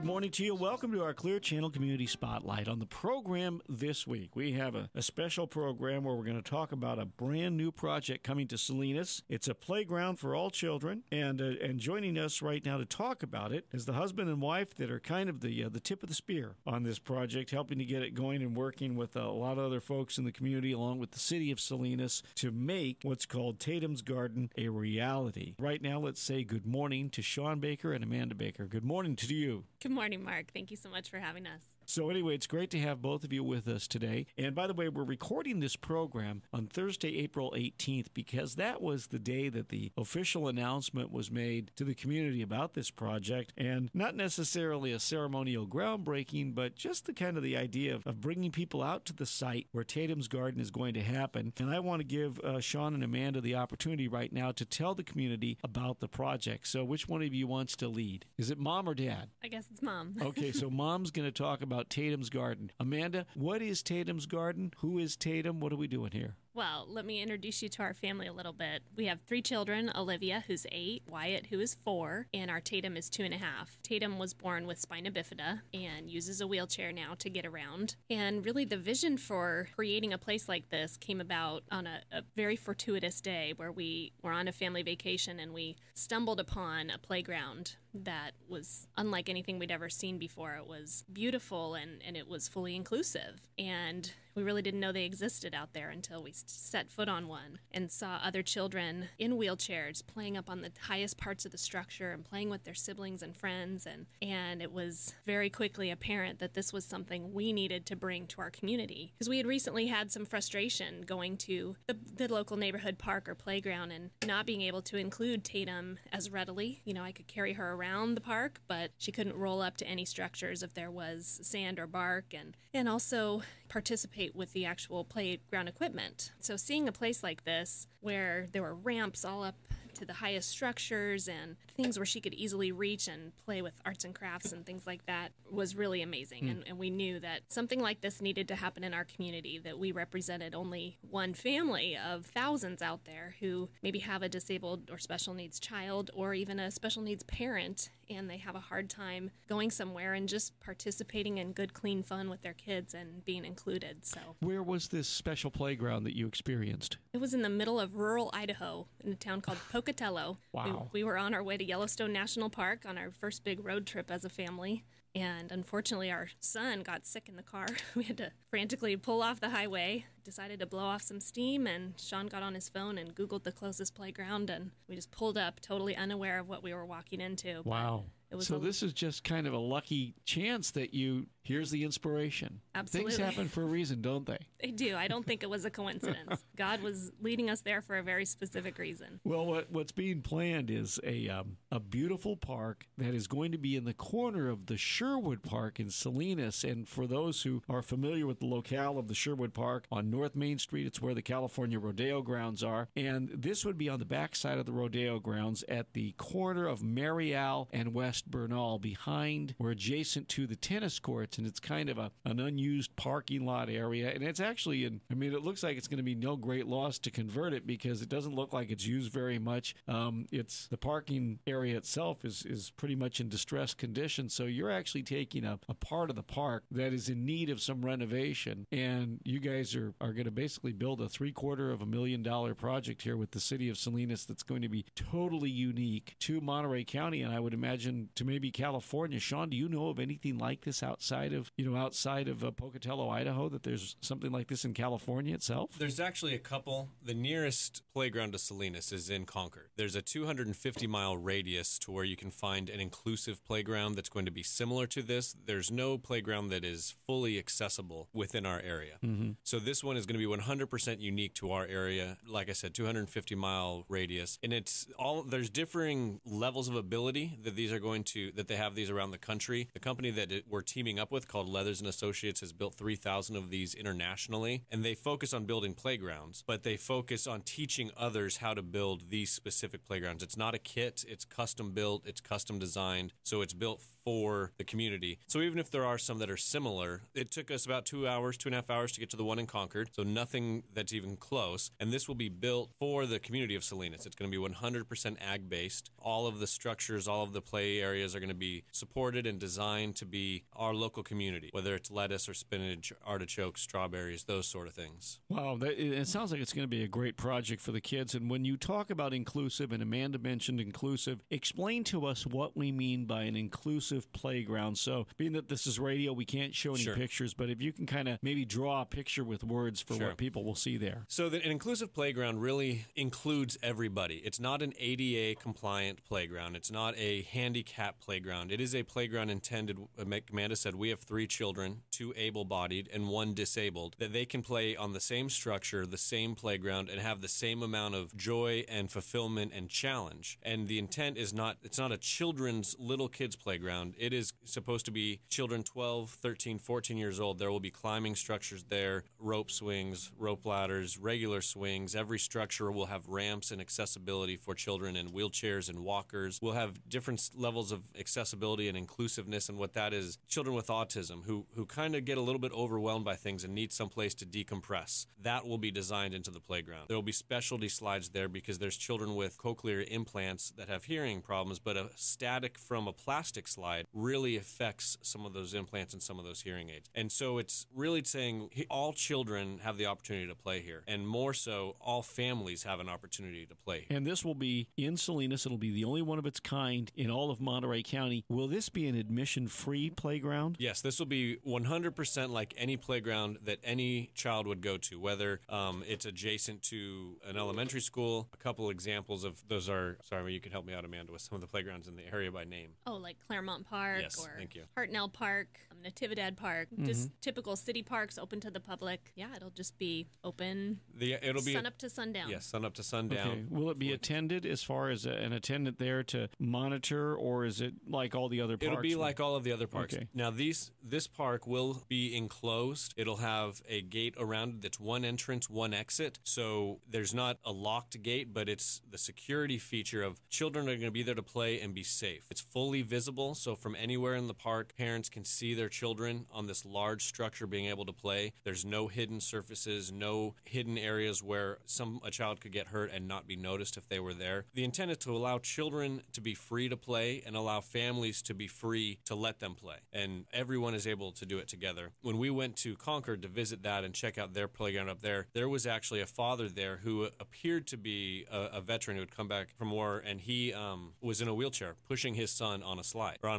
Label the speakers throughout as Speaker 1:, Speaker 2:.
Speaker 1: Good morning to you. Welcome to our Clear Channel Community Spotlight. On the program this week, we have a special program where we're going to talk about a brand new project coming to Salinas. It's a playground for all children, and joining us right now to talk about it is the husband and wife that are kind of the tip of the spear on this project, helping to get it going and working with a lot of other folks in the community along with the city of Salinas to make what's called Tatum's Garden a reality. Right now, let's say good morning to Sean Baker and Amanda Baker. Good morning to you.
Speaker 2: Good morning, Mark. Thank you so much for having us.
Speaker 1: So anyway, it's great to have both of you with us today. And by the way, we're recording this program on Thursday, April 18th, because that was the day that the official announcement was made to the community about this project. And not necessarily a ceremonial groundbreaking, but just the kind of the idea of bringing people out to the site where Tatum's Garden is going to happen. And I want to give Sean and Amanda the opportunity right now to tell the community about the project. So which one of you wants to lead? Is it mom or dad?
Speaker 2: I guess it's mom.
Speaker 1: Okay, so mom's going to talk about Tatum's Garden. Amanda, what is Tatum's Garden? Who is Tatum? What are we doing here?
Speaker 2: Well, let me introduce you to our family a little bit. We have 3 children, Olivia, who's 8, Wyatt, who is 4, and our Tatum is 2.5. Tatum was born with spina bifida and uses a wheelchair now to get around. And really the vision for creating a place like this came about on a very fortuitous day where we were on a family vacation and we stumbled upon a playground that was unlike anything we'd ever seen before. It was beautiful and it was fully inclusive. And we really didn't know they existed out there until we set foot on one and saw other children in wheelchairs playing up on the highest parts of the structure and playing with their siblings and friends. And it was very quickly apparent that this was something we needed to bring to our community. Because we had recently had some frustration going to the local neighborhood park or playground and not being able to include Tatum as readily. You know, I could carry her around the park, but she couldn't roll up to any structures if there was sand or bark, and also participate with the actual playground equipment. So seeing a place like this where there were ramps all up to the highest structures and things where she could easily reach and play with arts and crafts and things like that was really amazing. And we knew that something like this needed to happen in our community, that we represented only one family of thousands out there who maybe have a disabled or special needs child or even a special needs parent, and they have a hard time going somewhere and just participating in good, clean fun with their kids and being included. So,
Speaker 1: where was this special playground that you experienced?
Speaker 2: It was in the middle of rural Idaho in a town called Pocatello.
Speaker 1: Wow.
Speaker 2: We were on our way to Yellowstone National Park on our first big road trip as a family. And unfortunately, our son got sick in the car. We had to frantically pull off the highway, decided to blow off some steam, and Sean got on his phone and Googled the closest playground, and we just pulled up totally unaware of what we were walking into.
Speaker 1: Wow. So this is just kind of a lucky chance that here's the inspiration.
Speaker 2: Absolutely.
Speaker 1: Things happen for a reason, don't they?
Speaker 2: They do. I don't think it was a coincidence. God was leading us there for a very specific reason.
Speaker 1: Well, what's being planned is a beautiful park that is going to be in the corner of the Sherwood Park in Salinas. And for those who are familiar with the locale of the Sherwood Park on North Main Street, it's where the California Rodeo grounds are. And this would be on the backside of the rodeo grounds at the corner of Marial and West Bernal, behind or adjacent to the tennis courts. And it's kind of an unused parking lot area. And it's actually, it looks like it's going to be no great loss to convert it because it doesn't look like it's used very much. It's the parking area itself is pretty much in distressed condition. So you're actually taking a part of the park that is in need of some renovation. And you guys are going to basically build a $750,000 project here with the city of Salinas that's going to be totally unique to Monterey County. And I would imagine to maybe California. Sean, do you know of anything like this outside of Pocatello, Idaho, that there's something like this in California itself?
Speaker 3: There's actually a couple. The nearest playground to Salinas is in Concord. There's a 250-mile radius to where you can find an inclusive playground that's going to be similar to this. There's no playground that is fully accessible within our area. Mm-hmm. So this one is going to be 100% unique to our area. Like I said, 250-mile radius. And there's differing levels of ability that they have these around the country. The company that we're teaming up with, called Leathers and Associates, has built 3,000 of these internationally, and they focus on building playgrounds, but they focus on teaching others how to build these specific playgrounds. It's not a kit, it's custom built, it's custom designed, so it's built for the community. So even if there are some that are similar, it took us about 2.5 hours to get to the one in Concord, so nothing that's even close. And this will be built for the community of Salinas. It's going to be 100% ag-based. All of the structures, all of the play areas are going to be supported and designed to be our local community, whether it's lettuce or spinach, artichokes, strawberries, those sort of things.
Speaker 1: Wow, it sounds like it's going to be a great project for the kids. And when you talk about inclusive, and Amanda mentioned inclusive, explain to us what we mean by an inclusive playground. So being that this is radio, we can't show any pictures, but if you can kind of maybe draw a picture with words for what people will see there.
Speaker 3: So an inclusive playground really includes everybody. It's not an ADA compliant playground. It's not a handicap playground. It is a playground intended, Amanda said, we have 3 children, 2 able-bodied and 1 disabled, that they can play on the same structure, the same playground, and have the same amount of joy and fulfillment and challenge. And the intent is it's not a children's little kids playground. It is supposed to be children 12, 13, 14 years old. There will be climbing structures there, rope swings, rope ladders, regular swings. Every structure will have ramps and accessibility for children in wheelchairs and walkers. We'll have different levels of accessibility and inclusiveness, and what that is, children with autism who kind of get a little bit overwhelmed by things and need some place to decompress. That will be designed into the playground. There will be specialty slides there because there's children with cochlear implants that have hearing problems, but a static from a plastic slide really affects some of those implants and some of those hearing aids. And so it's really saying all children have the opportunity to play here, and more so, all families have an opportunity to play here.
Speaker 1: And this will be in Salinas. It'll be the only one of its kind in all of Monterey County. Will this be an admission-free playground?
Speaker 3: Yes, this will be 100% like any playground that any child would go to, whether it's adjacent to an elementary school. A couple examples of those are, sorry, you could help me out, Amanda, with some of the playgrounds in the area by name.
Speaker 2: Oh, like Claremont Park,
Speaker 3: yes,
Speaker 2: or
Speaker 3: thank you.
Speaker 2: Hartnell Park, Natividad Park, just typical city parks open to the public. Yeah, it'll just be open
Speaker 3: It'll be
Speaker 2: sun up to sundown.
Speaker 3: Yes, sun up to sundown.
Speaker 1: Okay. Will it be attended as far as an attendant there to monitor, or is it like all the other parks?
Speaker 3: It'll be like all of the other parks.
Speaker 1: Okay.
Speaker 3: Now, this park will be enclosed. It'll have a gate around it that's one entrance, one exit. So there's not a locked gate, but it's the security feature of children are going to be there to play and be safe. It's fully visible, so from anywhere in the park, parents can see their children on this large structure being able to play. There's no hidden surfaces, no hidden areas where a child could get hurt and not be noticed if they were there. The intent is to allow children to be free to play and allow families to be free to let them play. And everyone is able to do it together. When we went to Concord to visit that and check out their playground up there, there was actually a father there who appeared to be a veteran who had come back from war, and he was in a wheelchair pushing his son on a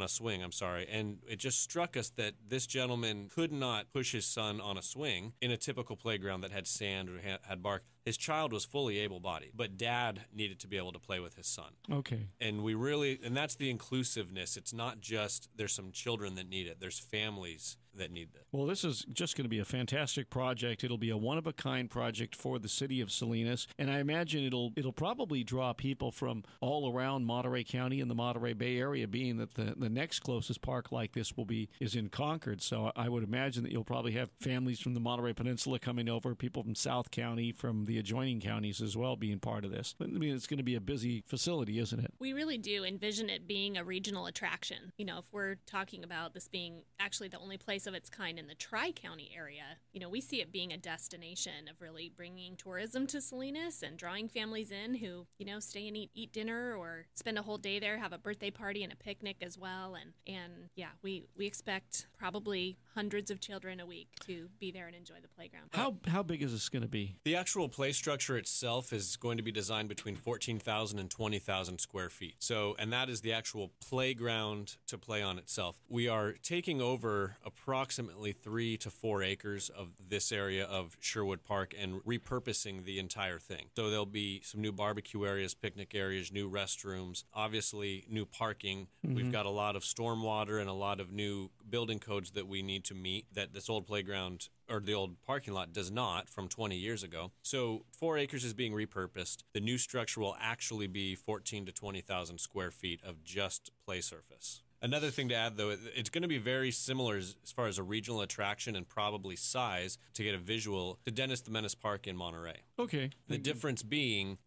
Speaker 3: swing, and it just struck us that this gentleman could not push his son on a swing in a typical playground that had sand or had bark. His child was fully able-bodied, but dad needed to be able to play with his son.
Speaker 1: Okay.
Speaker 3: And that's the inclusiveness. It's not just there's some children that need it. There's families that need this.
Speaker 1: Well, this is just going to be a fantastic project. It'll be a one-of-a-kind project for the city of Salinas, and I imagine it'll probably draw people from all around Monterey County and the Monterey Bay Area, being that the next closest park like this is in Concord. So I would imagine that you'll probably have families from the Monterey Peninsula coming over, people from South County, from the adjoining counties as well being part of this. I mean, it's going to be a busy facility, isn't it?
Speaker 2: We really do envision it being a regional attraction. You know, if we're talking about this being actually the only place of its kind in the Tri-County area, you know, we see it being a destination of really bringing tourism to Salinas and drawing families in who, you know, stay and eat dinner or spend a whole day there, have a birthday party and a picnic as well. And yeah, we expect probably hundreds of children a week to be there and enjoy the playground.
Speaker 1: How big is this going to be?
Speaker 3: The actual play structure itself is going to be designed between 14,000 and 20,000 square feet. So, and that is the actual playground to play on itself. We are taking over approximately 3 to 4 acres of this area of Sherwood Park and repurposing the entire thing. So there'll be some new barbecue areas, picnic areas, new restrooms, obviously new parking. We've got a lot of stormwater and a lot of new building codes that we need to meet that this old playground or the old parking lot does not from 20 years ago. So 4 acres is being repurposed. The new structure will actually be 14 to 20,000 square feet of just play surface. Another thing to add, though, it's going to be very similar as far as a regional attraction and probably size to get a visual to Dennis the Menace Park in Monterey.
Speaker 1: Okay.
Speaker 3: The difference being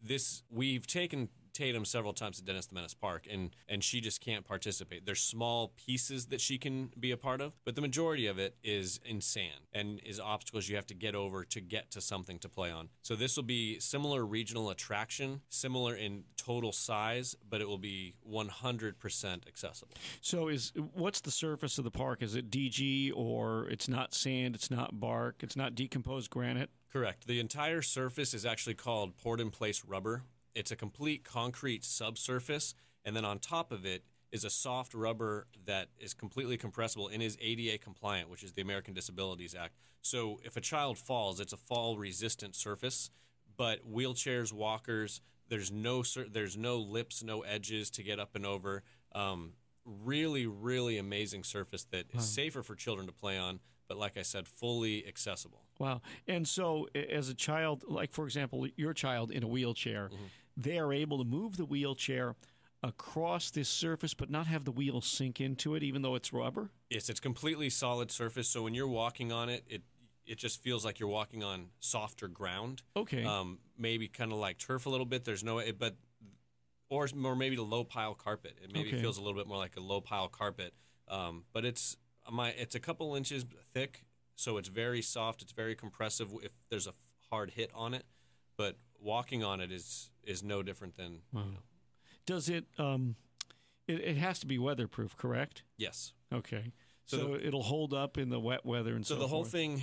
Speaker 3: we've taken Tatum several times to Dennis the Menace Park, and she just can't participate. There's small pieces that she can be a part of, but the majority of it is in sand and is obstacles you have to get over to get to something to play on. So this will be similar regional attraction, similar in total size, but it will be 100% accessible.
Speaker 1: So what's the surface of the park? Is it DG, or it's not sand, it's not bark, it's not decomposed granite?
Speaker 3: Correct. The entire surface is actually called poured-in-place rubber. It's a complete concrete subsurface, and then on top of it is a soft rubber that is completely compressible and is ADA compliant, which is the American Disabilities Act. So if a child falls, it's a fall-resistant surface, but wheelchairs, walkers, there's no lips, no edges to get up and over. Really, really amazing surface that is safer for children to play on, but like I said, fully accessible.
Speaker 1: Wow. And so as a child, like, for example, your child in a wheelchair, they are able to move the wheelchair across this surface but not have the wheels sink into it, even though it's rubber?
Speaker 3: Yes, it's completely solid surface, so when you're walking on it, it just feels like you're walking on softer ground.
Speaker 1: Okay.
Speaker 3: Maybe kind of like turf a little bit. There's no, but or maybe the low pile carpet. It maybe feels a little bit more like a low pile carpet. But it's a couple inches thick, so it's very soft. It's very compressive if there's a hard hit on it. But walking on it is no different than.
Speaker 1: Wow. Does it? It has to be weatherproof, correct?
Speaker 3: Yes.
Speaker 1: Okay. So it'll hold up in the wet weather and so forth.
Speaker 3: So the whole thing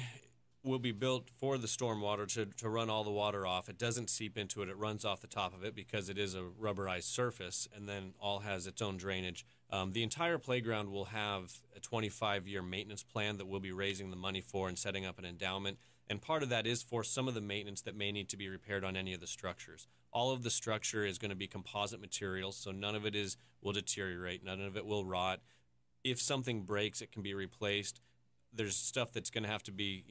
Speaker 3: will be built for the storm water to run all the water off. It doesn't seep into it. It runs off the top of it because it is a rubberized surface, and then all has its own drainage. The entire playground will have a 25-year maintenance plan that we'll be raising the money for and setting up an endowment. And part of that is for some of the maintenance that may need to be repaired on any of the structures. All of the structure is going to be composite materials, so none of it will deteriorate. None of it will rot. If something breaks, it can be replaced. There's stuff that's going to have to be,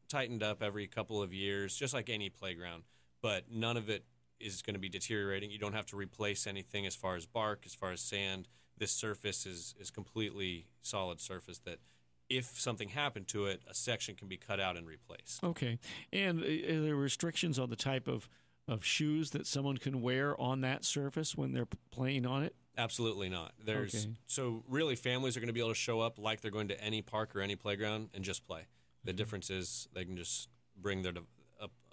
Speaker 3: tightened up every couple of years, just like any playground. But none of it is going to be deteriorating. You don't have to replace anything as far as bark, as far as sand. This surface is completely solid surface that if something happened to it, a section can be cut out and replaced.
Speaker 1: Okay. And are there restrictions on the type of shoes that someone can wear on that surface when they're playing on it?
Speaker 3: Absolutely not.
Speaker 1: Okay.
Speaker 3: So really families are going to be able to show up like they're going to any park or any playground and just play. The difference is they can just bring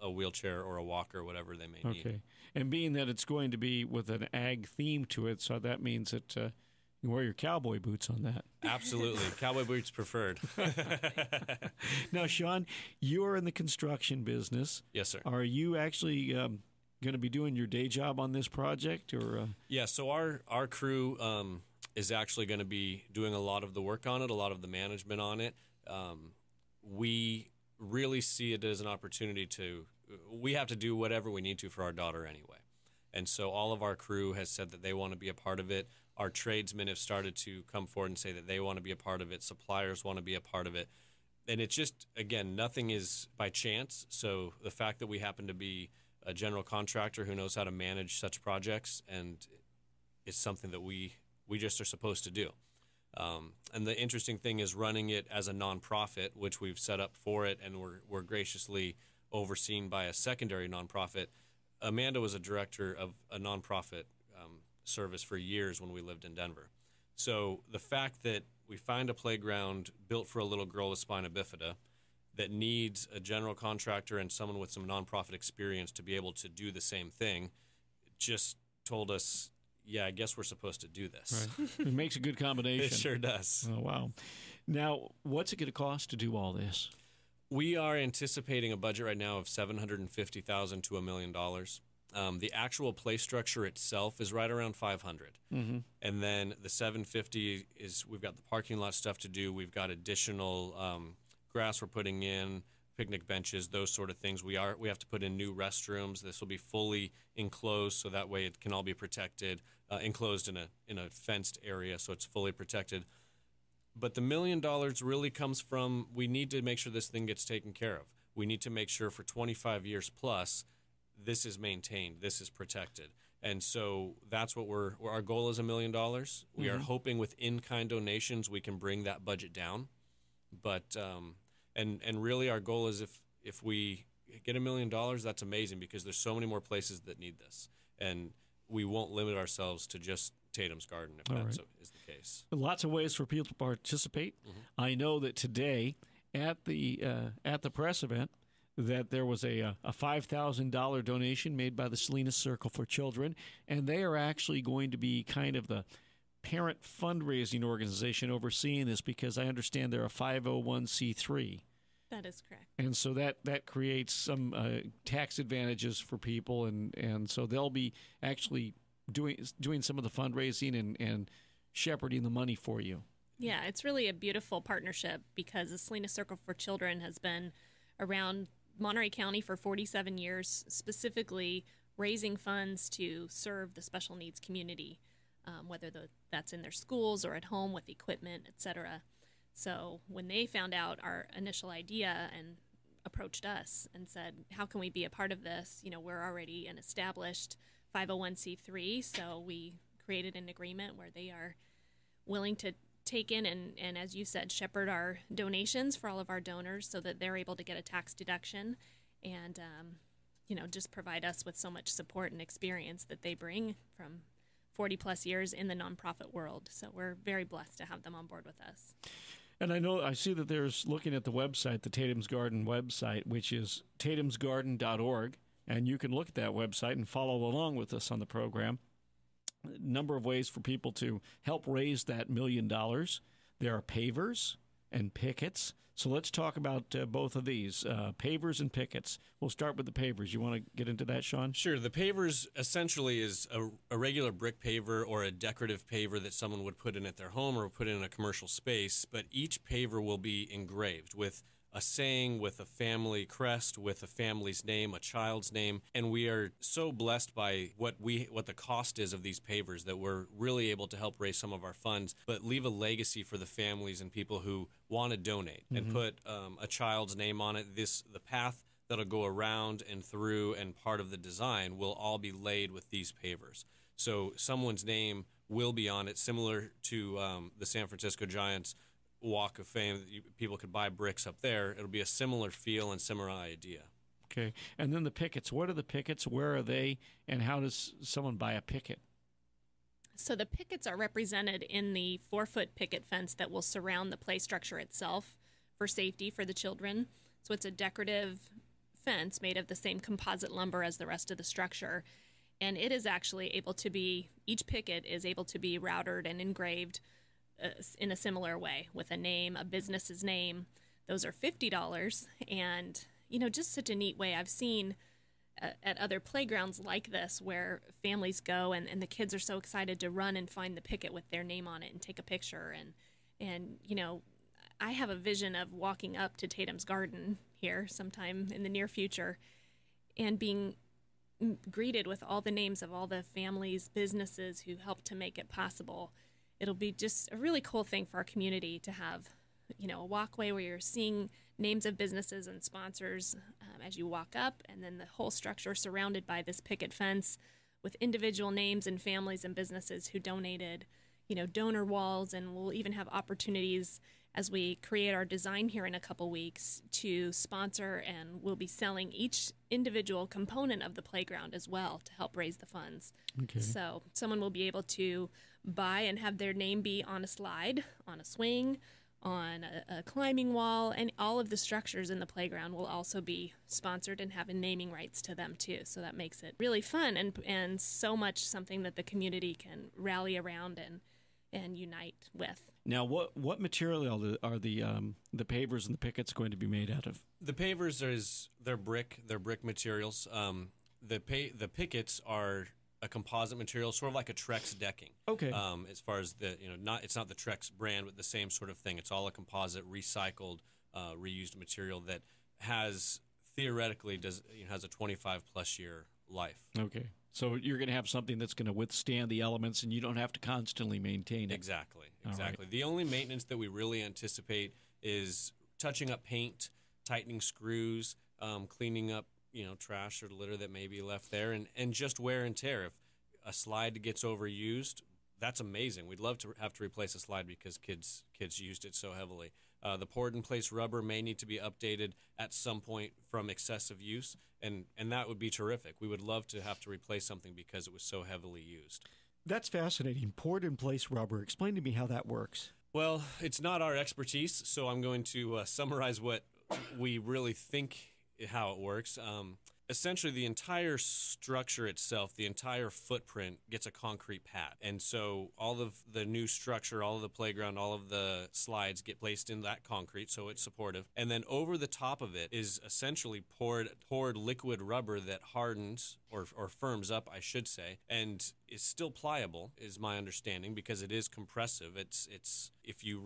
Speaker 3: a wheelchair or a walker, whatever they may need.
Speaker 1: Okay. And being that it's going to be with an ag theme to it, so that means that you wear your cowboy boots on that.
Speaker 3: Absolutely. Cowboy boots preferred.
Speaker 1: Now, Sean, you're in the construction business.
Speaker 3: Yes, sir.
Speaker 1: Are you actually going to be doing your day job on this project? Or
Speaker 3: Yeah, so our crew is actually going to be doing a lot of the work on it, a lot of the management on it. We really see it as an opportunity we have to do whatever we need to for our daughter anyway. And so all of our crew has said that they want to be a part of it. Our tradesmen have started to come forward and say that they want to be a part of it. Suppliers want to be a part of it. And it's just, again, nothing is by chance. So the fact that we happen to be a general contractor who knows how to manage such projects, and it's something that we just are supposed to do. And the interesting thing is running it as a nonprofit, which we've set up for it, and we're graciously overseen by a secondary nonprofit. Amanda was a director of a nonprofit service for years when we lived in Denver. So the fact that we find a playground built for a little girl with spina bifida that needs a general contractor and someone with some nonprofit experience to be able to do the same thing just told us, yeah, I guess we're supposed to do this.
Speaker 1: Right. It makes a good combination.
Speaker 3: It sure does.
Speaker 1: Oh, wow. Now, what's it going to cost to do all this?
Speaker 3: We are anticipating a budget right now of $750,000 to $1 million. The actual play structure itself is right around $500,000.
Speaker 1: Mm-hmm.
Speaker 3: And then the $750,000 is we've got the parking lot stuff to do. We've got additional grass we're putting in, picnic benches, those sort of things. We have to put in new restrooms. This will be fully enclosed, so that way it can all be protected, enclosed in a fenced area, so it's fully protected. But the $1 million really comes from we need to make sure this thing gets taken care of. We need to make sure for 25 years plus this is maintained, this is protected. And so that's what our goal is $1 million. We are hoping with in-kind donations we can bring that budget down. But and really our goal is if we get $1 million, that's amazing because there's so many more places that need this. And we won't limit ourselves to just Tatum's Garden, if is the case.
Speaker 1: Lots of ways for people to participate. I know that today at the press event that there was a $5,000 donation made by the Salinas Circle for Children, and they are actually going to be kind of the parent fundraising organization overseeing this, because I understand they're a 501c3.
Speaker 2: That is correct.
Speaker 1: And so that creates some tax advantages for people, and so they'll be actually doing some of the fundraising and shepherding the money for you.
Speaker 2: Yeah, it's really a beautiful partnership, because the Salinas Circle for Children has been around Monterey County for 47 years, specifically raising funds to serve the special needs community, whether that's in their schools or at home with equipment, etc. So when they found out our initial idea and approached us and said, how can we be a part of this? We're already an established 501c3, so we created an agreement where they are willing to take in and as you said, shepherd our donations for all of our donors so that they're able to get a tax deduction and, just provide us with so much support and experience that they bring from 40 plus years in the nonprofit world. So we're very blessed to have them on board with us.
Speaker 1: And I see that there's, looking at the website, the Tatum's Garden website, which is tatumsgarden.org, and you can look at that website and follow along with us on the program. A number of ways for people to help raise that $1 million. There are pavers and pickets. So let's talk about both of these, pavers and pickets. We'll start with the pavers. You want to get into that, Sean?
Speaker 3: Sure. The pavers essentially is a regular brick paver or a decorative paver that someone would put in at their home or put in a commercial space, but each paver will be engraved with a saying, with a family crest, with a family's name, a child's name, and we are so blessed by what the cost is of these pavers that we're really able to help raise some of our funds, but leave a legacy for the families and people who want to donate and put a child's name on it. The path that'll go around and through and part of the design will all be laid with these pavers. So someone's name will be on it, similar to the San Francisco Giants Walk of Fame. People could buy bricks up there. It'll be a similar feel and similar idea.
Speaker 1: Okay. And then the pickets. What are the pickets? Where are they? And how does someone buy a picket?
Speaker 2: So the pickets are represented in the 4-foot picket fence that will surround the play structure itself for safety for the children. So it's a decorative fence made of the same composite lumber as the rest of the structure. And it is actually able to be, each picket is able to be routered and engraved in a similar way with a name, a business's name. Those are $50. And, just such a neat way. I've seen at other playgrounds like this where families go and the kids are so excited to run and find the picket with their name on it and take a picture. And I have a vision of walking up to Tatum's Garden here sometime in the near future and being greeted with all the names of all the families, businesses who helped to make it possible. It'll be just a really cool thing for our community to have, a walkway where you're seeing names of businesses and sponsors as you walk up, and then the whole structure surrounded by this picket fence with individual names and families and businesses who donated, donor walls, and we'll even have opportunities as we create our design here in a couple weeks to sponsor, and we'll be selling each individual component of the playground as well to help raise the funds.
Speaker 1: Okay.
Speaker 2: So someone will be able to buy and have their name be on a slide, on a swing, on a climbing wall, and all of the structures in the playground will also be sponsored and have naming rights to them too. So that makes it really fun and so much something that the community can rally around and unite with.
Speaker 1: Now, what material are the pavers and the pickets going to be made out of?
Speaker 3: The pavers they're brick materials. The pickets are a composite material, sort of like a Trex decking.
Speaker 1: Okay.
Speaker 3: As far as it's not the Trex brand, but the same sort of thing. It's all a composite, recycled, reused material that has theoretically has a 25 plus year life.
Speaker 1: Okay. So you're going to have something that's going to withstand the elements, and you don't have to constantly maintain it.
Speaker 3: Exactly.
Speaker 1: Right.
Speaker 3: The only maintenance that we really anticipate is touching up paint, tightening screws, cleaning up trash or litter that may be left there, and just wear and tear. If a slide gets overused, that's amazing. We'd love to have to replace a slide because kids used it so heavily. The poured-in-place rubber may need to be updated at some point from excessive use, and that would be terrific. We would love to have to replace something because it was so heavily used.
Speaker 1: That's fascinating. Poured-in-place rubber. Explain to me how that works.
Speaker 3: Well, it's not our expertise, so I'm going to summarize what we really think how it works. Essentially, the entire structure itself, the entire footprint gets a concrete pad. And so all of the new structure, all of the playground, all of the slides get placed in that concrete, so it's supportive. And then over the top of it is essentially poured liquid rubber that hardens or firms up, I should say, and is still pliable, is my understanding, because it is compressive. It's if you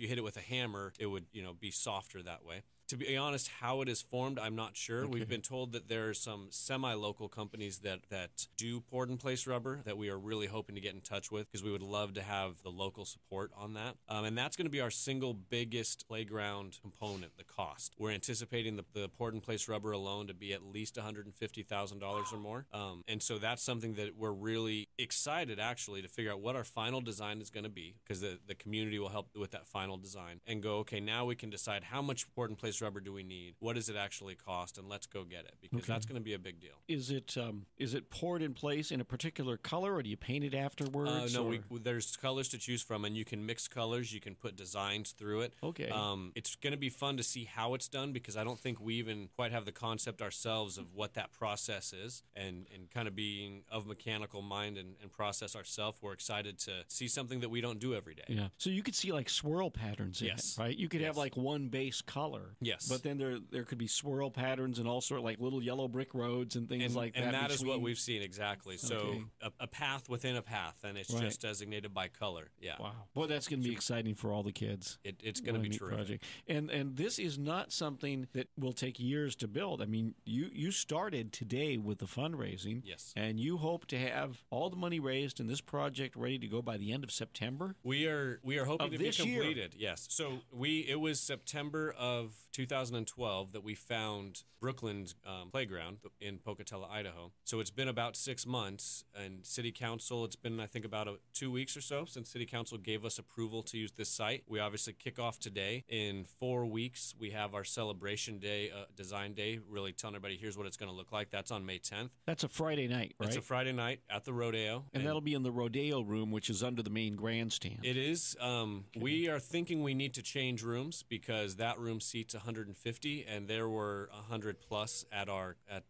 Speaker 3: hit it with a hammer, it would, be softer that way. To be honest, how it is formed, I'm not sure. Okay. We've been told that there are some semi-local companies that do poured-in-place rubber that we are really hoping to get in touch with because we would love to have the local support on that. And that's going to be our single biggest playground component, the cost. We're anticipating the poured-in-place rubber alone to be at least $150,000 or more. And so that's something that we're really excited, actually, to figure out what our final design is going to be, because the community will help with that final design and go, okay, now we can decide how much poured-in-place rubber do we need? What does it actually cost? And let's go get it, because that's going to be a big deal.
Speaker 1: Is it poured in place in a particular color, or do you paint it afterwards?
Speaker 3: No, there's colors to choose from, and you can mix colors. You can put designs through it.
Speaker 1: Okay.
Speaker 3: It's going to be fun to see how it's done, because I don't think we even quite have the concept ourselves of what that process is, and kind of being of mechanical mind and process ourselves, we're excited to see something that we don't do every day.
Speaker 1: Yeah. So you could see like swirl patterns in it, right? You could have like one base color.
Speaker 3: Yes.
Speaker 1: But then there could be swirl patterns and all sort of like little yellow brick roads and things like that.
Speaker 3: And that is what we've seen, exactly. So a path within a path, and it's just designated by color. Yeah.
Speaker 1: Wow. Boy, that's going to be exciting for all the kids.
Speaker 3: It's going to be terrific. Project.
Speaker 1: And this is not something that will take years to build. I mean, you started today with the fundraising.
Speaker 3: Yes.
Speaker 1: And you hope to have all the money raised in this project ready to go by the end of September?
Speaker 3: We are hoping to be completed.
Speaker 1: Year.
Speaker 3: Yes. So it was September of 2012 that we found Brookland's playground in Pocatello, Idaho. So it's been about 6 months, and City Council, it's been, I think, about 2 weeks or so since City Council gave us approval to use this site. We obviously kick off today. In 4 weeks, we have our celebration day, design day, really telling everybody here's what it's going to look like. That's on May 10th.
Speaker 1: That's a Friday night, right?
Speaker 3: It's a Friday night at the rodeo.
Speaker 1: And that'll be in the rodeo room, which is under the main grandstand.
Speaker 3: It is. We are thinking we need to change rooms because that room seats 150, and there were 100 plus at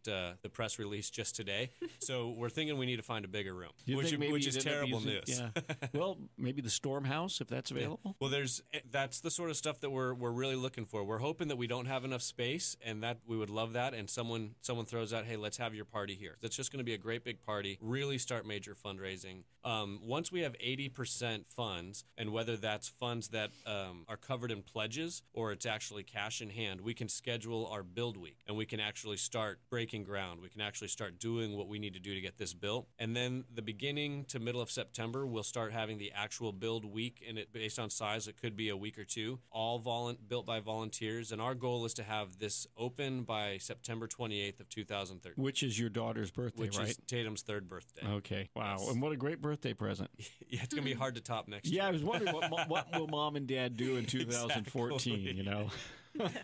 Speaker 3: the press release just today. So we're thinking we need to find a bigger room, which is terrible news.
Speaker 1: Yeah. Well, maybe the Storm House, if that's available.
Speaker 3: Yeah. Well, that's the sort of stuff that we're really looking for. We're hoping that we don't have enough space, and that we would love that. And someone throws out, hey, let's have your party here. That's just going to be a great big party. Really start major fundraising. Once we have 80% funds, and whether that's funds that are covered in pledges or it's actually cash in hand, we can schedule our build week, and we can actually start breaking ground. We can actually start doing what we need to do to get this built. And then the beginning to middle of September, we'll start having the actual build week, and it based on size, it could be a week or two, all built by volunteers. And our goal is to have this open by September 28th of 2013.
Speaker 1: Which is your daughter's birthday,
Speaker 3: right?
Speaker 1: Which
Speaker 3: is Tatum's third birthday.
Speaker 1: Okay. Wow.
Speaker 3: Yes.
Speaker 1: And what a great birthday present.
Speaker 3: Yeah, it's going to be hard to top next year.
Speaker 1: Yeah, I was wondering what will Mom and Dad do in 2014,
Speaker 3: exactly.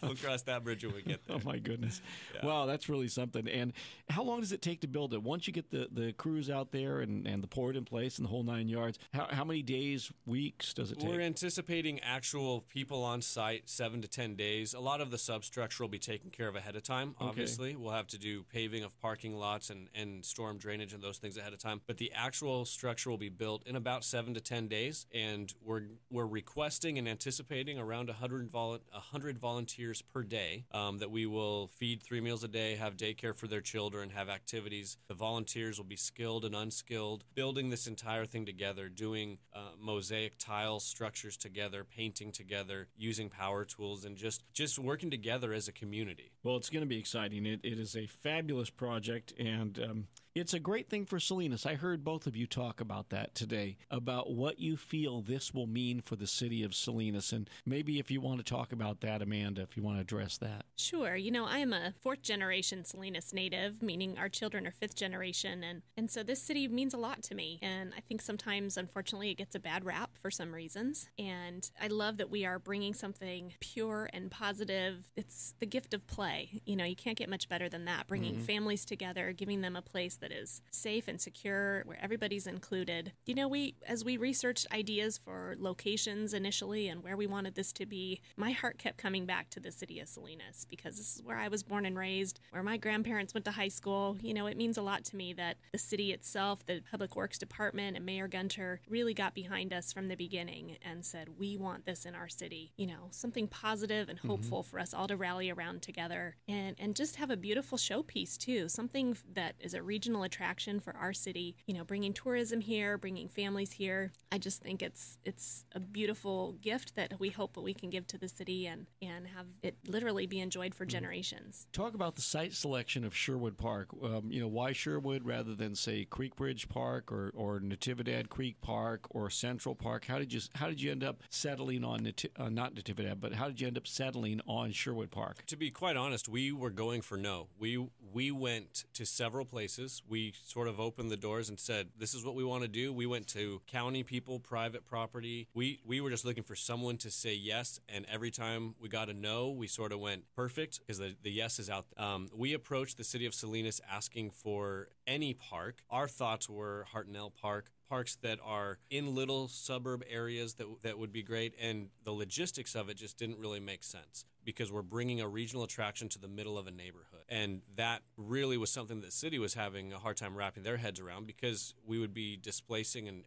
Speaker 3: We'll cross that bridge when we get there.
Speaker 1: Oh, my goodness.
Speaker 3: Yeah.
Speaker 1: Wow, that's really something. And how long does it take to build it? Once you get the crews out there and the poured in place and the whole 9 yards, how many days, weeks does it take?
Speaker 3: We're anticipating actual people on site 7 to 10 days. A lot of the substructure will be taken care of ahead of time, obviously. Okay. We'll have to do paving of parking lots and storm drainage and those things ahead of time. But the actual structure will be built in about 7 to 10 days. And we're requesting and anticipating around 100 volunteers per day that we will feed 3 meals a day, have daycare for their children, have activities. The volunteers will be skilled and unskilled, building this entire thing together, doing mosaic tile structures together, painting together, using power tools, and just working together as a community.
Speaker 1: Well, it's going to be exciting. It is a fabulous project, and it's a great thing for Salinas. I heard both of you talk about that today, about what you feel this will mean for the city of Salinas. And maybe if you want to talk about that, Amanda, Amanda, if you want to address that.
Speaker 2: Sure. I am a fourth generation Salinas native, meaning our children are fifth generation. And so this city means a lot to me. And I think sometimes, unfortunately, it gets a bad rap for some reasons. And I love that we are bringing something pure and positive. It's the gift of play. You can't get much better than that. Bringing families together, giving them a place that is safe and secure, where everybody's included. As we researched ideas for locations initially and where we wanted this to be, my heart kept coming back to the city of Salinas because this is where I was born and raised, where my grandparents went to high school. It means a lot to me that the city itself, the Public Works Department, and Mayor Gunter really got behind us from the beginning and said, we want this in our city. Something positive and hopeful for us all to rally around together and just have a beautiful showpiece too. Something that is a regional attraction for our city, bringing tourism here, bringing families here. I just think it's a beautiful gift that we hope that we can give to the city and have it literally be enjoyed for generations.
Speaker 1: Talk about the site selection of Sherwood Park. Why Sherwood rather than, say, Creek Bridge Park or Natividad Creek Park or Central Park? How did you end up settling on not Natividad, but how did you end up settling on Sherwood Park?
Speaker 3: To be quite honest, we were going for no. We went to several places. We sort of opened the doors and said, this is what we want to do. We went to county people, private property. We were just looking for someone to say yes, and every time we got a no, we sort of went perfect because the yes is out. We approached the city of Salinas asking for any park. Our thoughts were Hartnell Park, parks that are in little suburb areas that would be great, and the logistics of it just didn't really make sense because we're bringing a regional attraction to the middle of a neighborhood. And that really was something that the city was having a hard time wrapping their heads around because we would be displacing and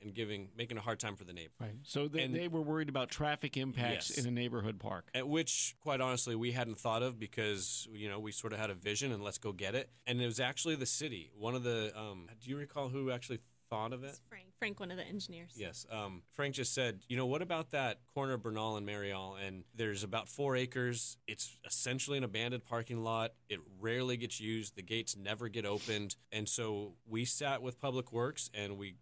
Speaker 3: making a hard time for the neighbor.
Speaker 1: Right. So they were worried about traffic impacts in a neighborhood park.
Speaker 3: At which, quite honestly, we hadn't thought of because, we sort of had a vision and let's go get it. And it was actually the city. One of the, do you recall who actually thought of it?
Speaker 2: It's Frank, one of the engineers.
Speaker 3: Yes. Frank just said, what about that corner of Bernal and Marial? And there's about 4 acres. It's essentially an abandoned parking lot. It rarely gets used. The gates never get opened. And so we sat with Public Works and we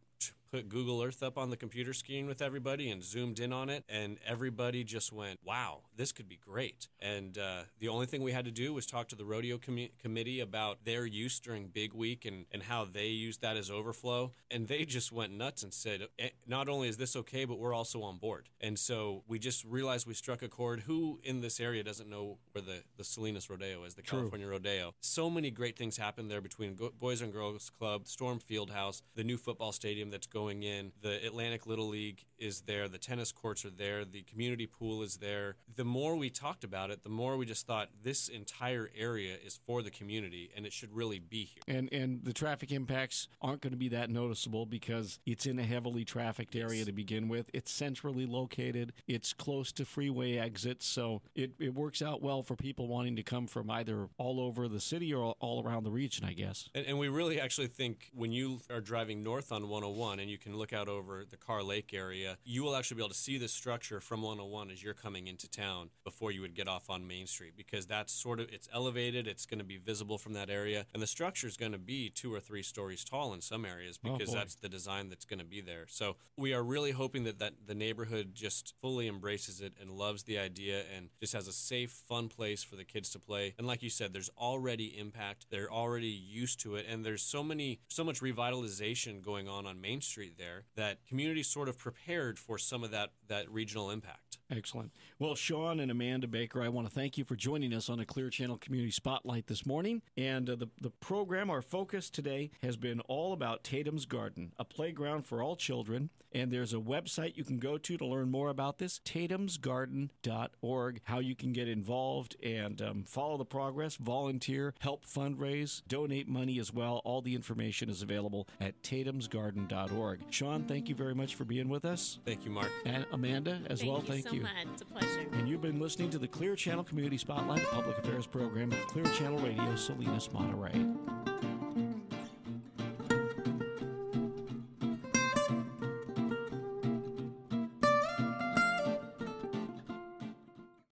Speaker 3: put Google Earth up on the computer screen with everybody and zoomed in on it, and everybody just went, wow, this could be great. And the only thing we had to do was talk to the rodeo committee about their use during Big Week and how they used that as overflow, and they just went nuts and said, not only is this okay, but we're also on board. And so we just realized we struck a chord. Who in this area doesn't know where the Salinas Rodeo is, the California Rodeo? So many great things happen there between Boys and Girls Club, Storm Fieldhouse, the new football stadium that's going in, the Atlantic Little League is there, the tennis courts are there, the community pool is there. The more we talked about it, the more we just thought this entire area is for the community and it should really be here.
Speaker 1: And the traffic impacts aren't going to be that noticeable because it's in a heavily trafficked area to begin with. It's centrally located. It's close to freeway exits, so it works out well for people wanting to come from either all over the city or all around the region, I guess.
Speaker 3: And we really actually think when you are driving north on 101 and you can look out over the Carr Lake area, you will actually be able to see the structure from 101 as you're coming into town before you would get off on Main Street, because that's it's elevated, it's going to be visible from that area, and the structure is going to be 2 or 3 stories tall in some areas because that's the design that's going to be there. So we are really hoping that the neighborhood just fully embraces it and loves the idea and just has a safe, fun place for the kids to play. And like you said, there's already impact. They're already used to it, and there's so much revitalization going on Main Street there that communities sort of prepared for some of that regional impact.
Speaker 1: Excellent. Well, Sean and Amanda Baker, I want to thank you for joining us on a Clear Channel Community Spotlight this morning. And the program, our focus today, has been all about Tatum's Garden, a playground for all children. And there's a website you can go to learn more about this, tatumsgarden.org, how you can get involved and follow the progress, volunteer, help fundraise, donate money as well. All the information is available at tatumsgarden.org. Sean, thank you very much for being with us.
Speaker 3: Thank you, Mark.
Speaker 1: And Amanda as well, thank you.
Speaker 2: Thank you so much. It's a pleasure.
Speaker 1: And you've been listening to the Clear Channel Community Spotlight, a public affairs program of Clear Channel Radio, Salinas, Monterey.